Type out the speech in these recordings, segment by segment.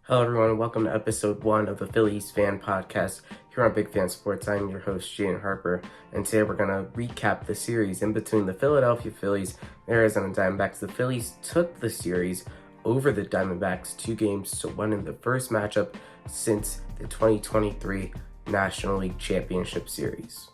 Hello everyone, and welcome to episode 1 of the Phillies Phan Podcast here on Big Fan Sports. I'm your host, Jaden Harper, and today we're going to recap the series in between the Philadelphia Phillies and Arizona Diamondbacks. The Phillies took the series over the Diamondbacks 2-1 in the first matchup since the 2023 National League Championship Series.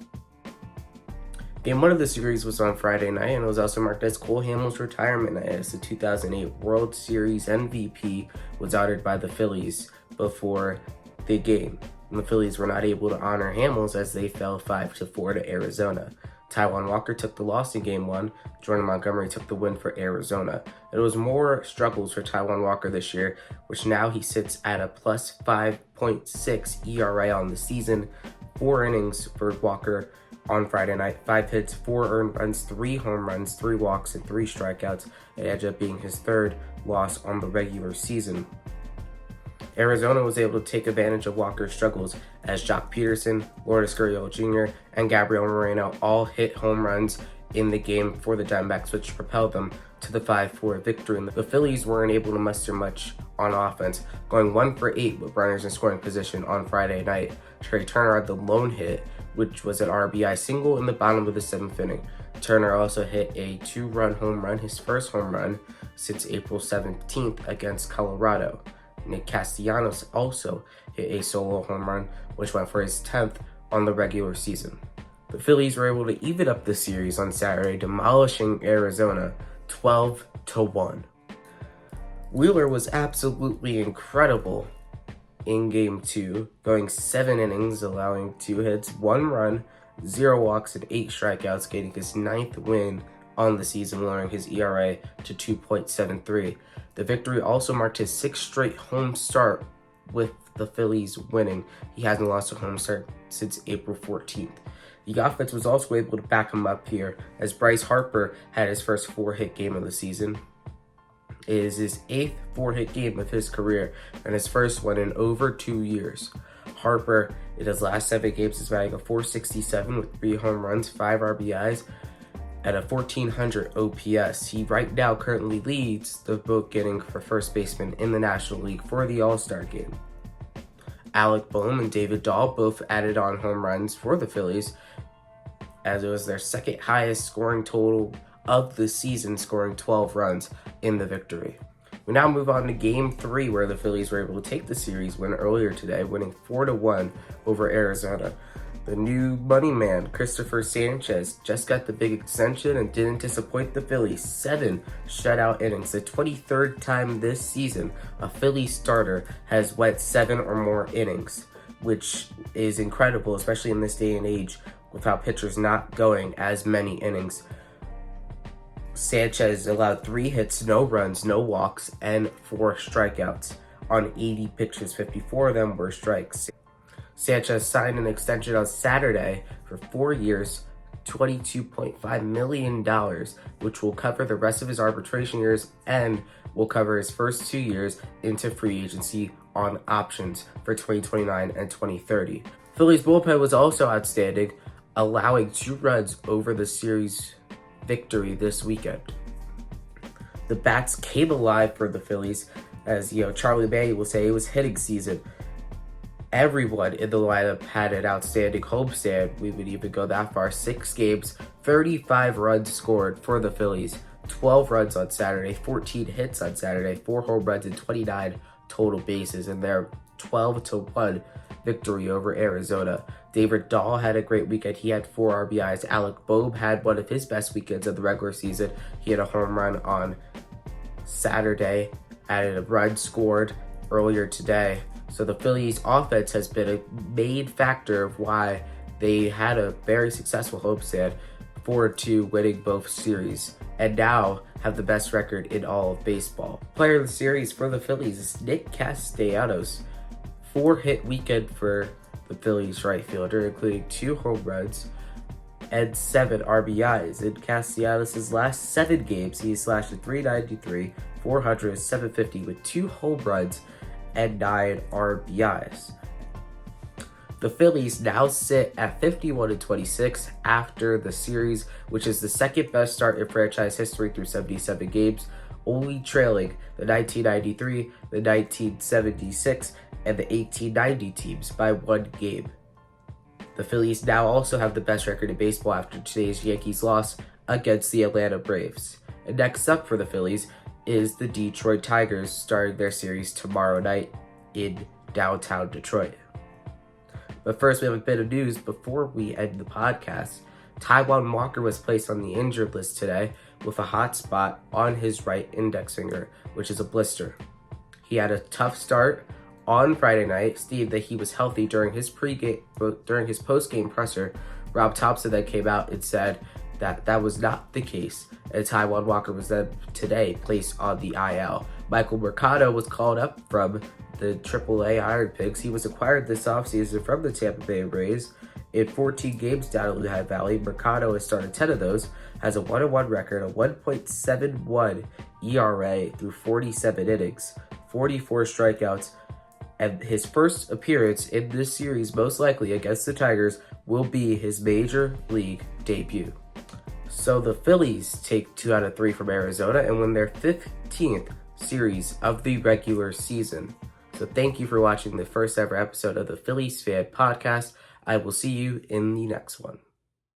Game 1 of the series was on Friday night, and it was also marked as Cole Hamels' retirement night, as the 2008 World Series MVP was honored by the Phillies before the game. And the Phillies were not able to honor Hamels as they fell 5-4 to Arizona. Taijuan Walker took the loss in Game 1. Jordan Montgomery took the win for Arizona. It was more struggles for Taijuan Walker this year, which now he sits at a plus 5.6 ERA on the season. 4 innings for Walker on Friday night, 5 hits, 4 earned runs, 3 home runs, 3 walks, and 3 strikeouts. It ended up being his third loss on the regular season. Arizona was able to take advantage of Walker's struggles as Jock Peterson, Lourdes Gurriel Jr., and Gabriel Moreno all hit home runs in the game for the Diamondbacks, which propelled them to the 5-4 victory. And the Phillies weren't able to muster much on offense, going 1 for 8 with runners in scoring position on Friday night. Trey Turner had the lone hit, which was an RBI single in the bottom of the 7th inning. Turner also hit a 2-run home run, his first home run since April 17th against Colorado. Nick Castellanos also hit a solo home run, which went for his 10th on the regular season. The Phillies were able to even up the series on Saturday, demolishing Arizona 12-1. Wheeler was absolutely incredible in Game 2, going 7 innings, allowing 2 hits, 1 run, 0 walks, and 8 strikeouts, getting his 9th win on the season, lowering his ERA to 2.73. The victory also marked his 6th straight home start with the Phillies winning. He hasn't lost a home start since April 14th. The offense was also able to back him up here, as Bryce Harper had his first 4-hit game of the season. It is his 8th 4-hit game of his career and his first one in over 2 years. Harper, in his last 7 games, is batting a .467 with 3 home runs, 5 RBIs, at a 1400 OPS. He right now currently leads the vote getting for first baseman in the National League for the All-Star game. Alec Bohm and David Dahl both added on home runs for the Phillies, as it was their second highest scoring total of the season, scoring 12 runs in the victory. We now move on to Game 3, where the Phillies were able to take the series win earlier today, winning 4-1 over Arizona. The new money man, Christopher Sanchez, just got the big extension and didn't disappoint the Phillies. 7 shutout innings, the 23rd time this season a Phillies starter has went 7 or more innings, which is incredible, especially in this day and age without pitchers not going as many innings. Sanchez allowed 3 hits, no runs, no walks, and 4 strikeouts on 80 pitches. 54 of them were strikes. Sanchez signed an extension on Saturday for 4 years, $22.5 million, which will cover the rest of his arbitration years and will cover his first 2 years into free agency on options for 2029 and 2030. Phillies bullpen was also outstanding, allowing 2 runs over the series victory this weekend. The bats came alive for the Phillies, as Charlie May will say, it was hitting season. Everyone in the lineup had an outstanding homestand. We would even go that far. 6 games, 35 runs scored for the Phillies, 12 runs on Saturday, 14 hits on Saturday, 4 home runs, and 29 total bases in their 12-1 victory over Arizona. David Dahl had a great weekend. He had 4 RBIs. Alec Bohm had one of his best weekends of the regular season. He had a home run on Saturday, added a run scored earlier today. So the Phillies offense has been a main factor of why they had a very successful homestand, 4-2 winning both series, and now have the best record in all of baseball. Player of the series for the Phillies is Nick Castellanos. 4-hit weekend for the Phillies right fielder, including 2 home runs and 7 RBIs. In Castellanos' last 7 games, he slashed a .393, .400, .750 with 2 home runs and 9 RBIs. The Phillies now sit at 51-26 after the series, which is the second best start in franchise history through 77 games. only trailing the 1993, the 1976, and the 1890 teams by 1 game. The Phillies now also have the best record in baseball after today's Yankees loss against the Atlanta Braves. And next up for the Phillies is the Detroit Tigers, starting their series tomorrow night in downtown Detroit. But first, we have a bit of news before we end the podcast. Taijuan Walker was placed on the injured list today with a hot spot on his right index finger, which is a blister. He had a tough start on Friday night, stated that he was healthy during his post-game presser. Rob Thompson then came out and said that was not the case, and Taijuan Walker was then today placed on the IL. Michael Mercado was called up from the AAA Iron Pigs. He was acquired this offseason from the Tampa Bay Rays. In 14 games down at Lehigh Valley, Mercado has started 10 of those, has a 1-1 record, a 1.71 ERA through 47 innings, 44 strikeouts, and his first appearance in this series, most likely against the Tigers, will be his major league debut. So the Phillies take 2 out of 3 from Arizona and win their 15th series of the regular season. So thank you for watching the first ever episode of the Phillies Phan Podcast. I will see you in the next one.